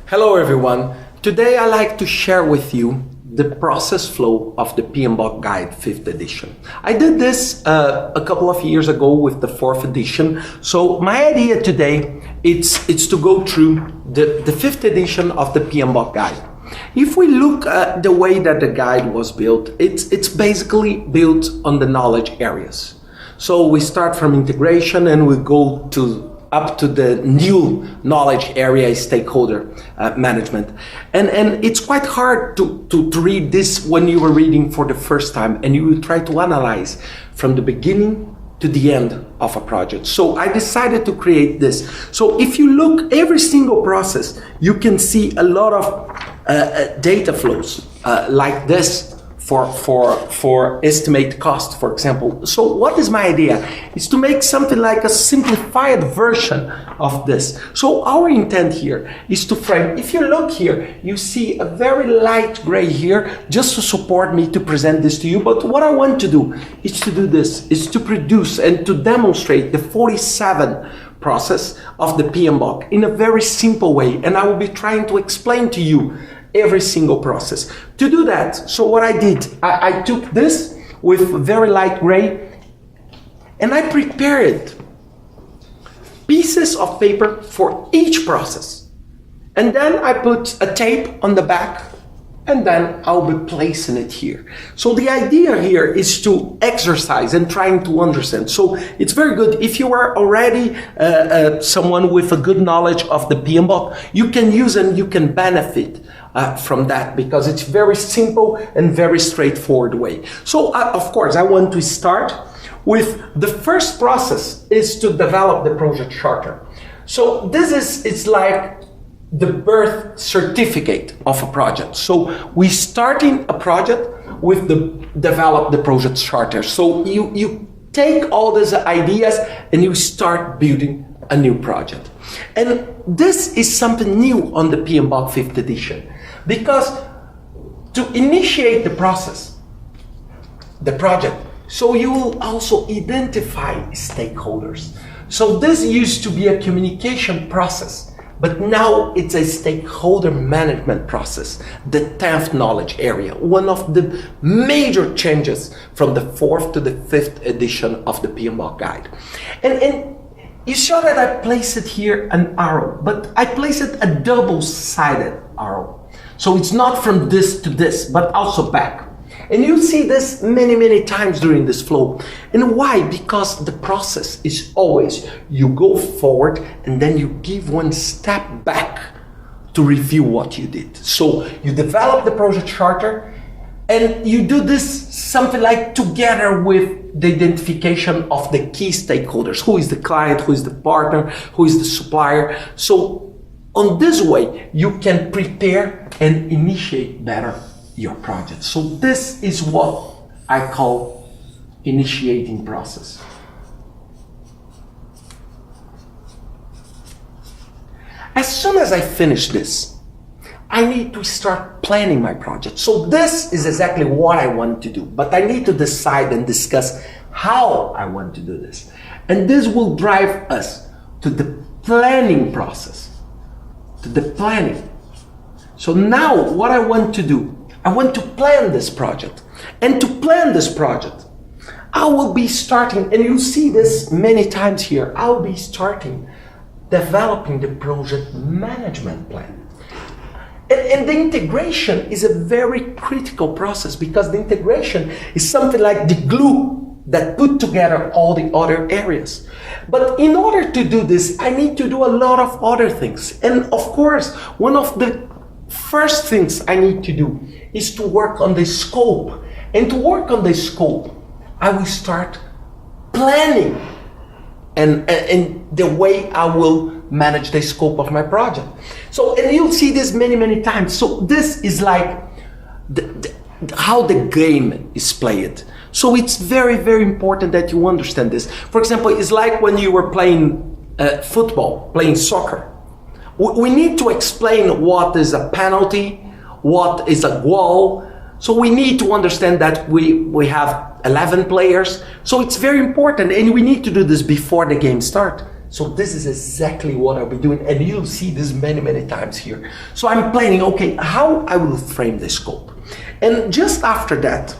Hello everyone. Today I'd like to share with you the process flow of the PMBOK Guide 5th edition. I did this a couple of years ago with the 4th edition. So my idea today it's to go through the 5th edition of the PMBOK Guide. If we look at the way that the guide was built, it's basically built on the knowledge areas. So we start from integration and we go up to the new knowledge area, stakeholder management. And it's quite hard to read this when you were reading for the first time, and you will try to analyze from the beginning to the end of a project. So I decided to create this. So if you look every single process, you can see a lot of data flows like this for estimate cost, for example. So what is my idea? Is to make something like a simplified version of this. So our intent here is to frame. If you look here, you see a very light gray here, just to support me to present this to you. But what I want to do is to do this, is to produce and to demonstrate the 47 process of the PMBOK in a very simple way. And I will be trying to explain to you every single process. To do that, so what I did, I took this with very light gray and I prepared pieces of paper for each process. And then I put a tape on the back and then I'll be placing it here. So the idea here is to exercise and trying to understand. So it's very good if you are already someone with a good knowledge of the PMBOK, you can use and you can benefit from that, because it's very simple and very straightforward way. So of course I want to start with the first process is to develop the project charter. So this is, it's like the birth certificate of a project. So we starting a project with develop the project charter. So you take all these ideas and you start building a new project. And this is something new on the PMBOK 5th edition. Because to initiate the process, the project, so you will also identify stakeholders. So this used to be a communication process, but now it's a stakeholder management process, the 10th knowledge area, one of the major changes from the 4th to the 5th edition of the PMBOK Guide. And you saw that I placed it here an arrow, but I placed it a double-sided arrow. So it's not from this to this, but also back. And you'll see this many times during this flow. And why? Because the process is always, you go forward and then you give one step back to review what you did. So you develop the project charter and you do this something like together with the identification of the key stakeholders. Who is the client, who is the partner, who is the supplier. So on this way, you can prepare and initiate better your project. So this is what I call initiating process. As soon as I finish this, I need to start planning my project. So this is exactly what I want to do, but I need to decide and discuss how I want to do this. And this will drive us to the planning process. The planning. So now what I want to do, I want to plan this project. And to plan this project, I will be starting, and you'll see this many times here, I'll be starting developing the project management plan. And the integration is a very critical process, because the integration is something like the glue that put together all the other areas. But in order to do this, I need to do a lot of other things. And of course, one of the first things I need to do is to work on the scope. And to work on the scope, I will start planning and the way I will manage the scope of my project. So, and you'll see this many times. So this is like how the game is played. So it's very important that you understand this. For example, it's like when you were playing football, playing soccer. We need to explain what is a penalty, what is a goal. So we need to understand that we have 11 players. So it's very important, and we need to do this before the game starts. So this is exactly what I'll be doing, and you'll see this many, many times here. So I'm planning, okay, how I will frame the scope. And just after that,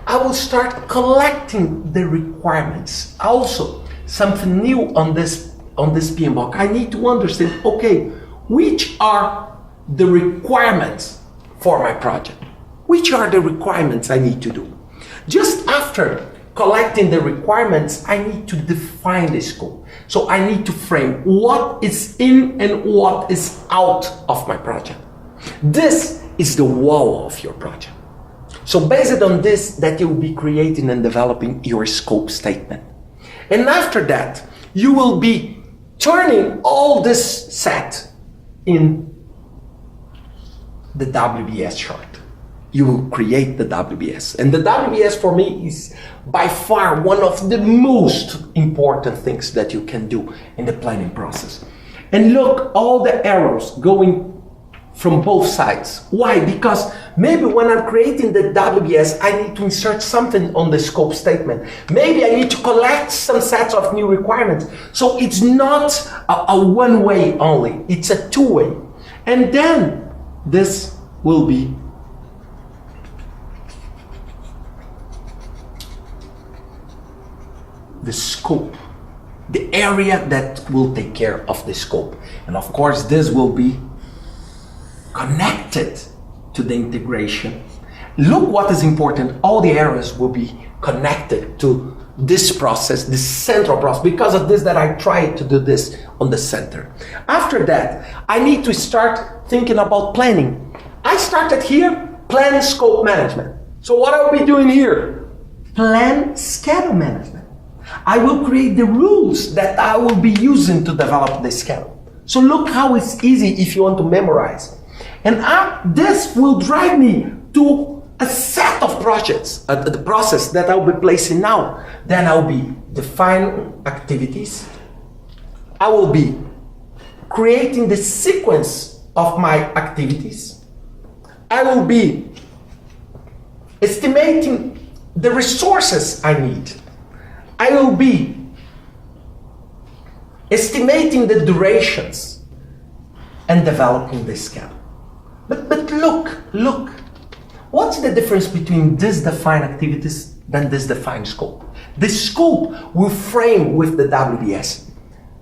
I will start collecting the requirements. Also, something new on this PMBOK, I need to understand, okay, which are the requirements for my project? Which are the requirements I need to do? Just after collecting the requirements, I need to define the scope. So I need to frame what is in and what is out of my project. This is the wall of your project. So based on this, that you will be creating and developing your scope statement. And after that, you will be turning all this set in the WBS chart. You will create the WBS. And the WBS for me is by far one of the most important things that you can do in the planning process. And look, all the arrows going from both sides. Why? Because maybe when I'm creating the WBS, I need to insert something on the scope statement. Maybe I need to collect some sets of new requirements. So it's not a one-way only, it's a two-way. And then this will be the scope, the area that will take care of the scope. And of course, this will be connected to the integration. Look what is important. All the areas will be connected to this process, this central process. Because of this, that I try to do this on the center. After that, I need to start thinking about planning. I started here, plan scope management. So what I'll be doing here? Plan schedule management. I will create the rules that I will be using to develop the schedule. So look how it's easy if you want to memorize. And this will drive me to a set of projects, the process that I'll be placing now. Then I'll be defining activities. I will be creating the sequence of my activities. I will be estimating the resources I need. I will be estimating the durations and developing the schedule. But look, what's the difference between this defined activities than this defined scope? The scope will frame with the WBS,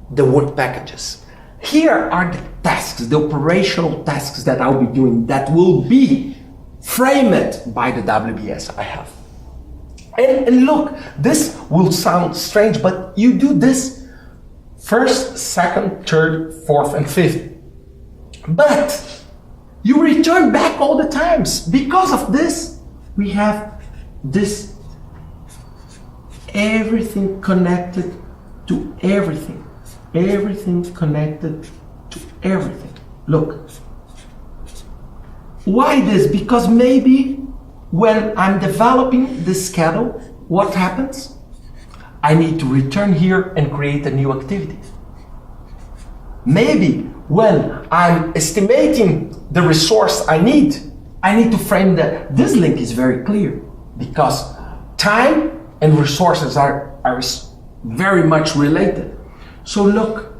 the work packages. Here are the tasks, the operational tasks that I'll be doing that will be framed by the WBS I have. And look, this will sound strange, but you do this first, second, third, fourth, and fifth. But you return back all the times. Because of this, we have this everything connected to everything. Everything connected to everything. Look. Why this? Because maybe when I'm developing the schedule, what happens? I need to return here and create a new activity. Maybe when I'm estimating the resource I need to frame that this link is very clear because time and resources are very much related. So look,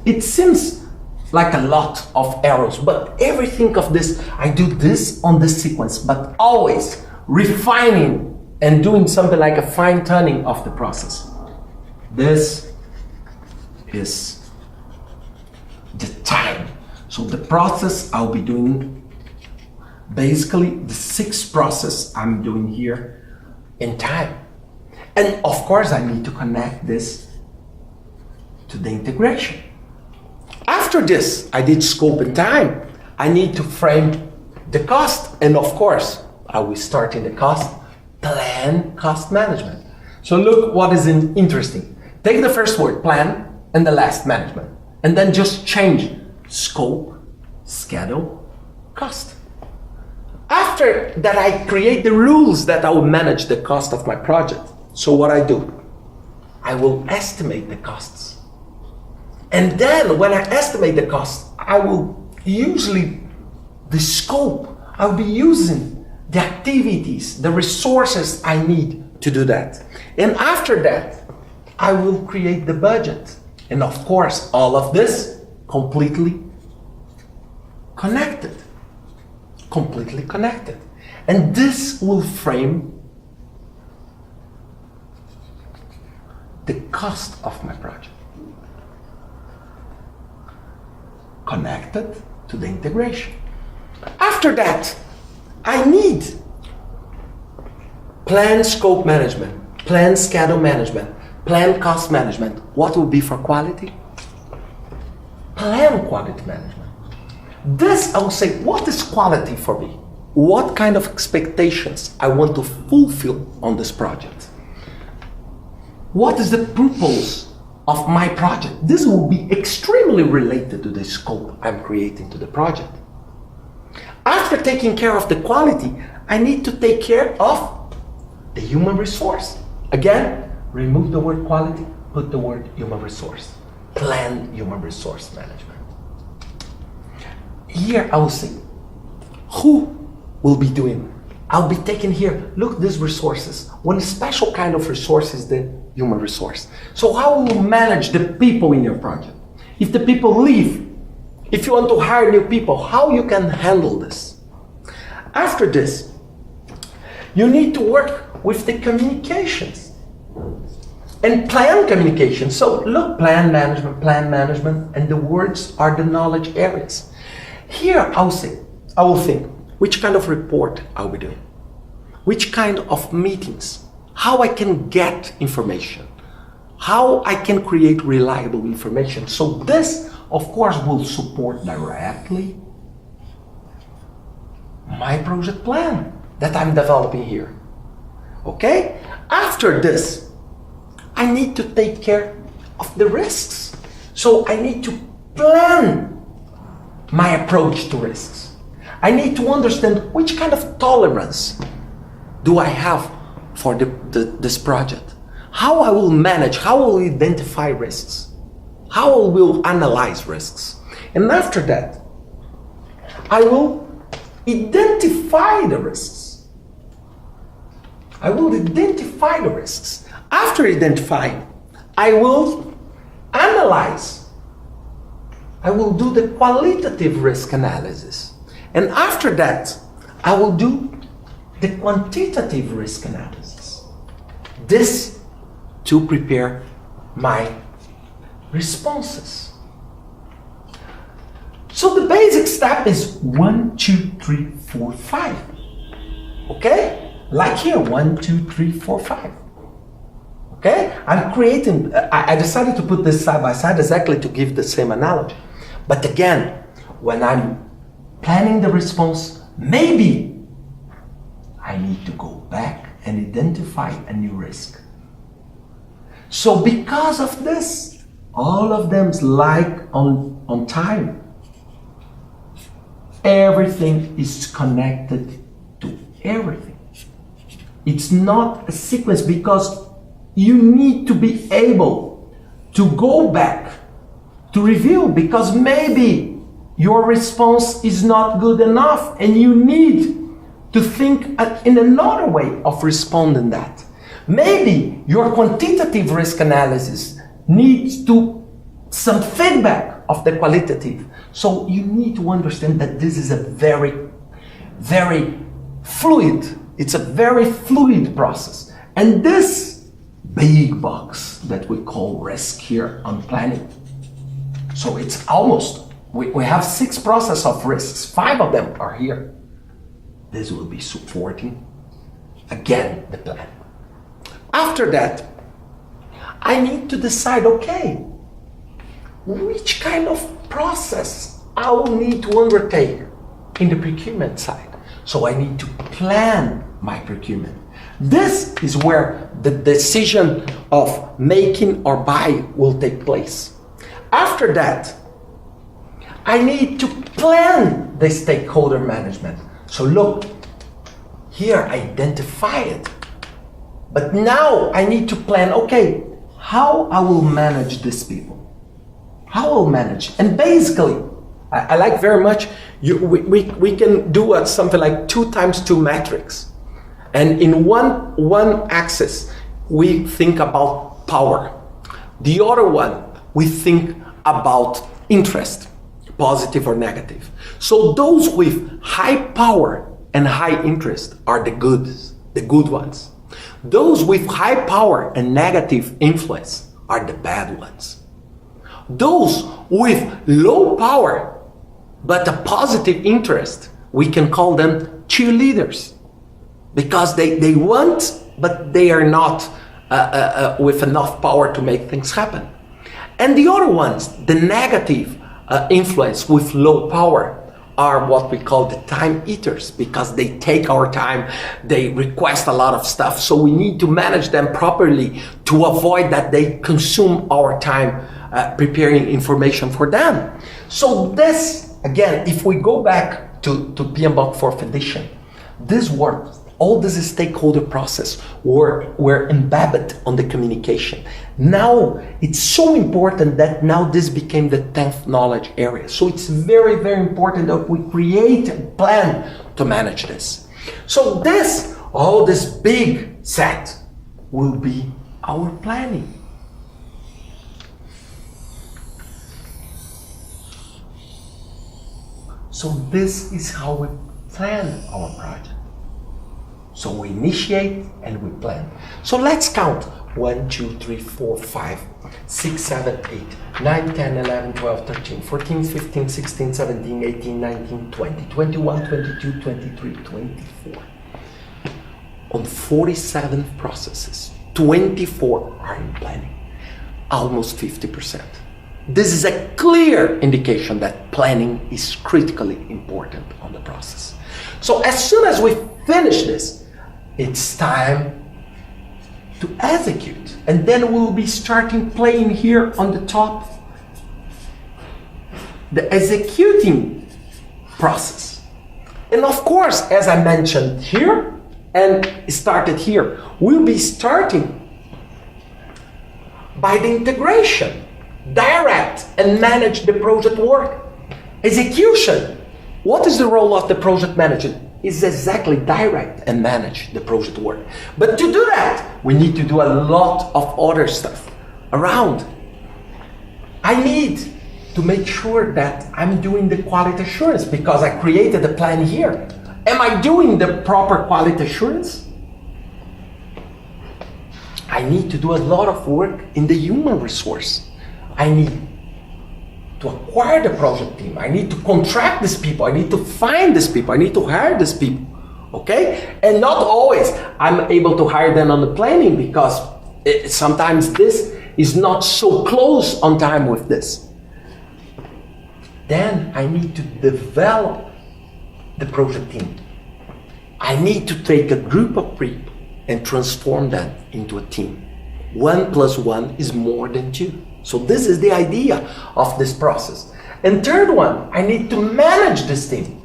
it seems like a lot of arrows, but everything of this, I do this on this sequence, but always refining and doing something like a fine-tuning of the process. This is the time. So the process I'll be doing, basically the 6th process I'm doing here in time. And of course I need to connect this to the integration. After this, I did scope and time. I need to frame the cost. And of course, I will start in the cost, plan cost management. So look what is interesting. Take the first word, plan, and the last, management. And then just change scope, schedule, cost. After that, I create the rules that I will manage the cost of my project. So what I do? I will estimate the costs. And then when I estimate the cost, I will usually, the scope, I'll be using the activities, the resources I need to do that. And after that, I will create the budget. And of course, all of this completely connected. Completely connected. And this will frame the cost of my project. Connected to the integration. After that, I need plan scope management, plan schedule management, plan cost management. What will be for quality? Plan quality management. This, I will say, what is quality for me? What kind of expectations I want to fulfill on this project? What is the purpose of my project? This will be extremely related to the scope I'm creating to the project. After taking care of the quality, I need to take care of the human resource. Again, remove the word quality, put the word human resource. Plan human resource management. Here I will say, who will be doing? I'll be taking here, look, these resources. One special kind of resource is the human resource. So how will you manage the people in your project? If the people leave, if you want to hire new people, how you can handle this? After this, you need to work with the communications and plan communication. So look, plan management, and the words are the knowledge areas. Here I will think, which kind of report I'll be doing? Which kind of meetings? How I can get information? How I can create reliable information? So this, of course, will support directly my project plan that I'm developing here. Okay? After this, I need to take care of the risks. So I need to plan my approach to risks. I need to understand which kind of tolerance do I have for this project. How I will manage, how I will identify risks. How I will analyze risks. And after that, I will identify the risks. I will identify the risks. After identifying, I will analyze. I will do the qualitative risk analysis. And after that, I will do the quantitative risk analysis. This to prepare my responses. So the basic step is 1, 2, 3, 4, 5. Okay? Like here, 1, 2, 3, 4, 5. Okay? I decided to put this side by side exactly to give the same analogy. But again, when I'm planning the response, maybe I need to go back and identify a new risk. So because of this, all of them's like on time. Everything is connected to everything. It's not a sequence because you need to be able to go back to review because maybe your response is not good enough and you need to think in another way of responding that. Maybe your quantitative risk analysis needs some feedback of the qualitative. So you need to understand that this is a very, very fluid, it's a very fluid process. And this big box that we call risk here on planning. So it's almost, we have 6 processes of risks, 5 of them are here. This will be supporting, again, the plan. After that, I need to decide, okay, which kind of process I will need to undertake in the procurement side. So I need to plan my procurement. This is where the decision of making or buy will take place. After that, I need to plan the stakeholder management. So look, here I identify it. But now I need to plan, okay, how I will manage these people. How I will manage. And basically, I like very much, we can do something like 2 times 2 metrics. And in one axis, we think about power. The other one, we think about interest, positive or negative. So those with high power and high interest are the good ones. Those with high power and negative influence are the bad ones. Those with low power but a positive interest, we can call them cheerleaders, because they want, but they are not with enough power to make things happen. And the other ones, the negative influence with low power, are what we call the time eaters, because they take our time, they request a lot of stuff, so we need to manage them properly to avoid that they consume our time preparing information for them. So this, again, if we go back to PMBOK 4th edition, this works. All this stakeholder process were embedded on the communication. Now, it's so important that now this became the 10th knowledge area. So it's very, very important that we create a plan to manage this. So this, all this big set will be our planning. So this is how we plan our project. So we initiate and we plan. So let's count. 1, 2, 3, 4, 5, 6, 7, 8, 9, 10, 11, 12, 13, 14, 15, 16, 17, 18, 19, 20, 21, 22, 23, 24. On 47 processes, 24 are in planning. Almost 50%. This is a clear indication that planning is critically important on the process. So as soon as we finish this, it's time to execute. And then we'll be starting playing here on the top, the executing process. And of course, as I mentioned here and started here, we'll be starting by the integration, direct and manage the project work. Execution. What is the role of the project manager? Is exactly direct and manage the project work. But to do that, we need to do a lot of other stuff around. I need to make sure that I'm doing the quality assurance because I created a plan here. Am I doing the proper quality assurance? I need to do a lot of work in the human resource. I need to acquire the project team. I need to contract these people. I need to find these people. I need to hire these people. Okay? And not always I'm able to hire them on the planning because sometimes this is not so close on time with this. Then I need to develop the project team. I need to take a group of people and transform them into a team. 1 + 1 is more than 2. So this is the idea of this process. And third one, I need to manage this team.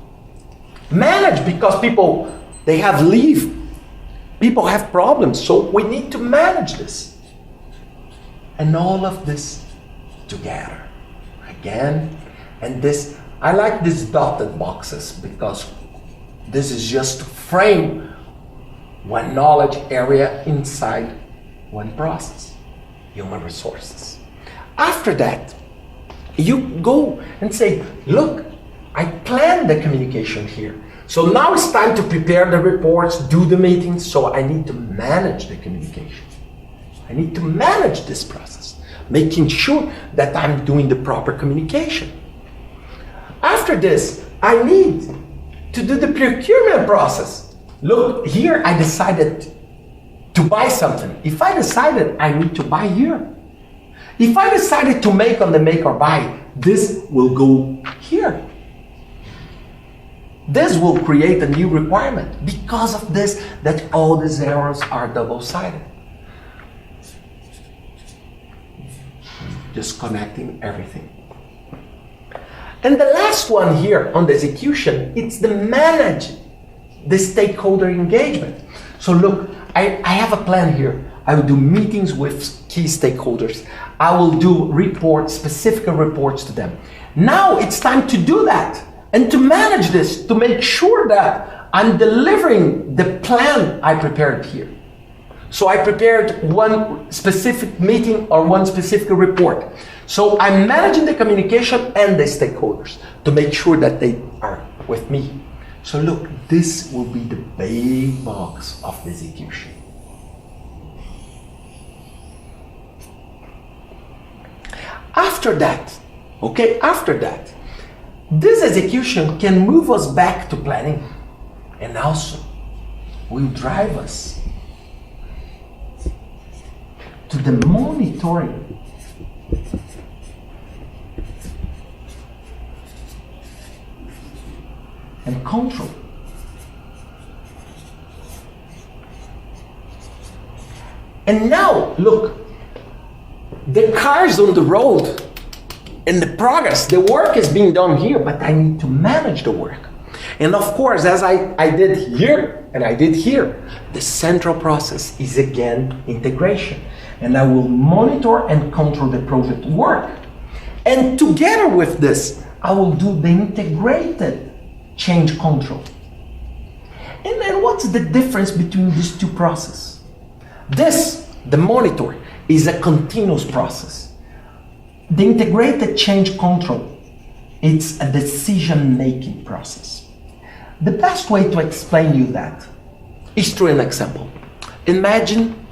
Manage because people, they have leave. People have problems, so we need to manage this. And all of this together. Again, and this, I like these dotted boxes because this is just to frame one knowledge area inside one process, human resources. After that, you go and say, look, I planned the communication here. So now it's time to prepare the reports, do the meetings, so I need to manage the communication. I need to manage this process, making sure that I'm doing the proper communication. After this, I need to do the procurement process. Look, here I decided to buy something. If I decided I need to buy here, if I decided to make on the make or buy, this will go here. This will create a new requirement because of this, that all these errors are double-sided. Just connecting everything. And the last one here on the execution, it's the manage the stakeholder engagement. So look, I have a plan here. I will do meetings with key stakeholders. I will do reports, specific reports to them. Now it's time to do that and to manage this, to make sure that I'm delivering the plan I prepared here. So I prepared one specific meeting or one specific report. So I'm managing the communication and the stakeholders to make sure that they are with me. So look, this will be the big box of the execution. After that, this execution can move us back to planning, and also will drive us to the monitoring and control. And now, look, the cars on the road and the progress, the work is being done here, but I need to manage the work. And of course, as I did here and I did here, the central process is again integration. And I will monitor and control the project work. And together with this, I will do the integrated change control. And then what's the difference between these two processes? This, the monitor, is a continuous process. The integrated change control, it's a decision-making process. The best way to explain you that is through an example. Imagine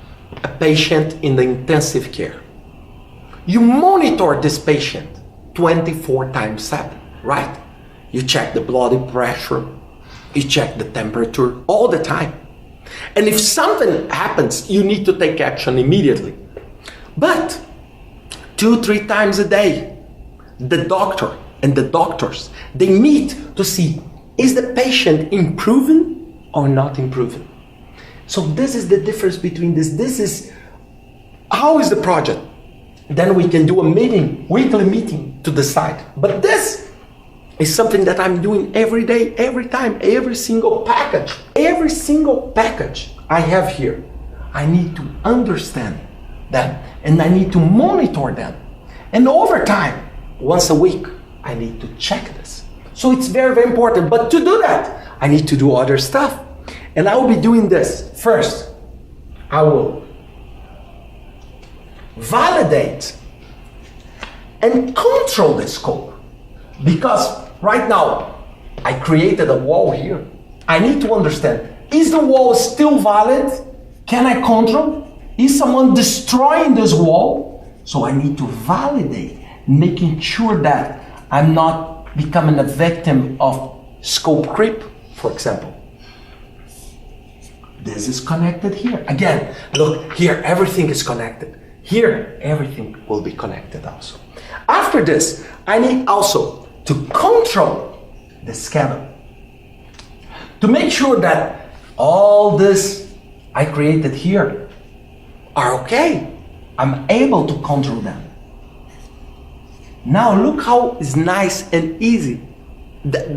a patient in the intensive care. You monitor this patient 24/7, right? You check the blood pressure, you check the temperature all the time. And if something happens, you need to take action immediately. But 2-3 times a day, the doctor and the doctors, they meet to see, is the patient improving or not improving? So this is the difference between this. This is, how is the project? Then we can do a meeting, weekly meeting to decide. But this is something that I'm doing every day, every time, every single package I have here. I need to understand them and I need to monitor them. And over time, once a week, I need to check this. So it's very, very important. But to do that, I need to do other stuff. And I will be doing this. First, I will validate and control the scope. Because right now, I created a wall here. I need to understand, is the wall still valid? Can I control? Is someone destroying this wall? So I need to validate, making sure that I'm not becoming a victim of scope creep, for example. This is connected here. Again, look, here everything is connected. Here, everything will be connected also. After this, I need also to control the schedule. To make sure that all this I created here are okay. I'm able to control them. Now look how it's nice and easy.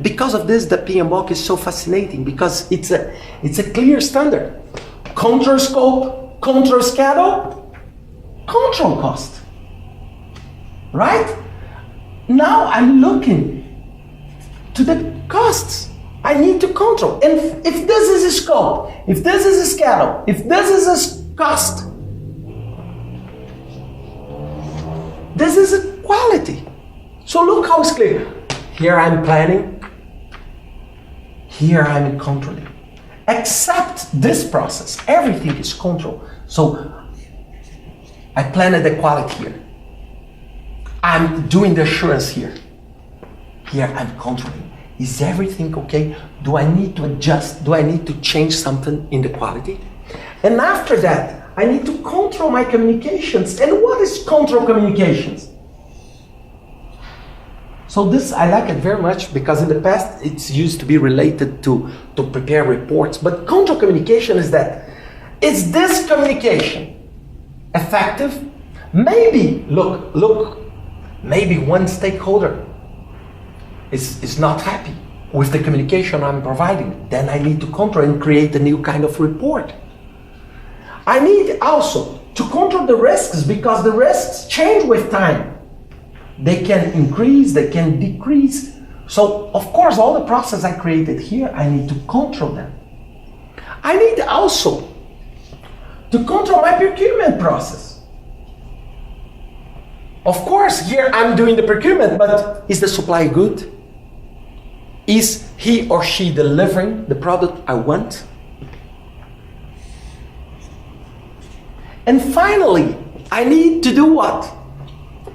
Because of this, the PMBOK is so fascinating because it's a clear standard. Control scope, control schedule, control cost. Right? Now I'm looking to the costs. I need to control. And if this is a scope, if this is a schedule, if this is a cost, this is a quality. So look how it's clear. Here I'm planning. Here I'm controlling. Except this process, everything is control. So I planned the quality here. I'm doing the assurance here. Here I'm controlling. Is everything okay? Do I need to adjust? Do I need to change something in the quality? And after that, I need to control my communications. And what is control communications? So this, I like it very much because in the past it's used to be related to prepare reports. But control communication is that, is this communication effective? Maybe, look, maybe one stakeholder is not happy with the communication I'm providing. Then I need to control and create a new kind of report. I need also to control the risks because the risks change with time. They can increase, they can decrease. So of course all the process I created here, I need to control them. I need also to control my procurement process. Of course, here I'm doing the procurement, but is the supply good? Is he or she delivering the product I want? And finally, I need to do what?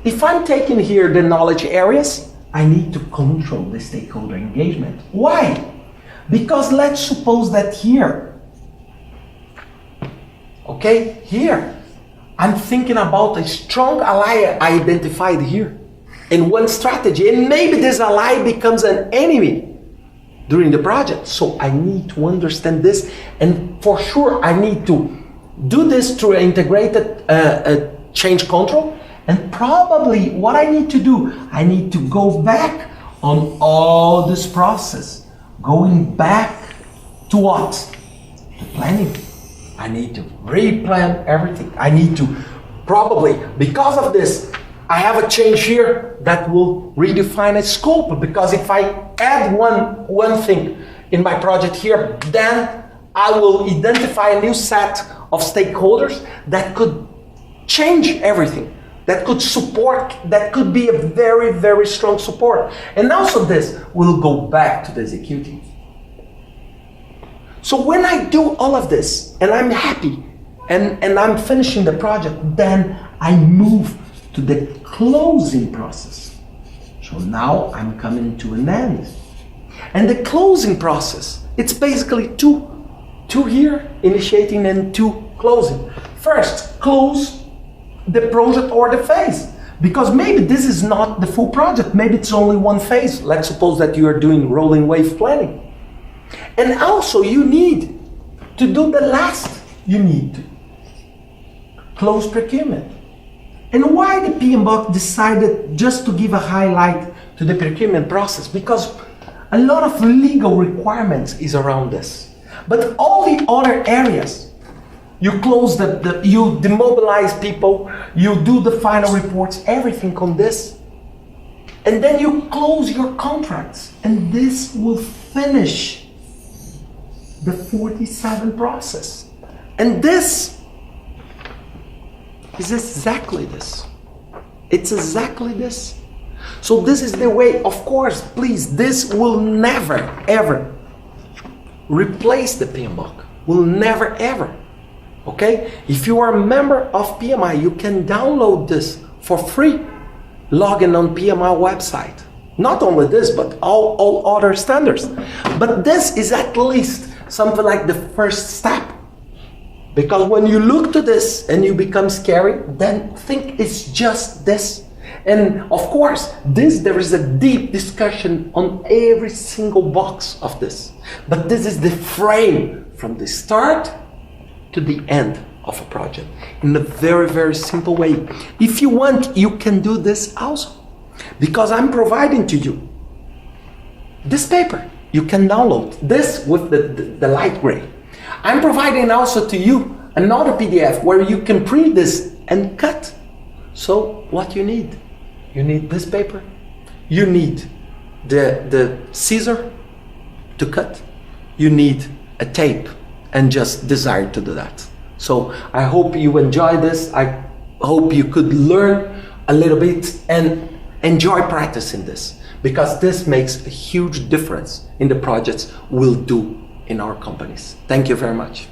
If I'm taking here the knowledge areas, I need to control the stakeholder engagement. Why? Because let's suppose that here, okay, here, I'm thinking about a strong ally I identified here in one strategy, and maybe this ally becomes an enemy during the project. So I need to understand this, and for sure I need to do this through integrated change control. And probably what I need to do, I need to go back on all this process, going back to what? To planning. I need to replan everything. I need to probably, because of this, I have a change here that will redefine a scope, because if I add one thing in my project here, then I will identify a new set of stakeholders that could change everything, that could support, that could be a very, very strong support. And also this will go back to the executing. So when I do all of this and I'm happy and I'm finishing the project, then I move to the closing process. So now I'm coming to an end. And the closing process, it's basically two here, initiating, and two closing. First, close the project or the phase. Because maybe this is not the full project, maybe it's only one phase. Let's suppose that you are doing rolling wave planning. And also you need to do the last, you need to close procurement. And why the PMBOK decided just to give a highlight to the procurement process? Because a lot of legal requirements is around this. But all the other areas, you close you demobilize people, you do the final reports, everything on this. And then you close your contracts, and this will finish the 47 process. And this is exactly this. It's exactly this. So this is the way, of course, please, this will never, ever replace the PMBOK. Will never, ever. Okay? If you are a member of PMI, you can download this for free. Log in on PMI website. Not only this, but all other standards. But this is at least something like the first step. Because when you look to this and you become scary, then think it's just this. And of course, there is a deep discussion on every single box of this. But this is the frame from the start to the end of a project in a very, very simple way. If you want, you can do this also. Because I'm providing to you this paper. You can download this with the light gray. I'm providing also to you another PDF where you can print this and cut. So what you need? You need this paper. You need the scissor to cut. You need a tape and just desire to do that. So I hope you enjoy this. I hope you could learn a little bit and enjoy practicing this, because this makes a huge difference in the projects we'll do in our companies. Thank you very much.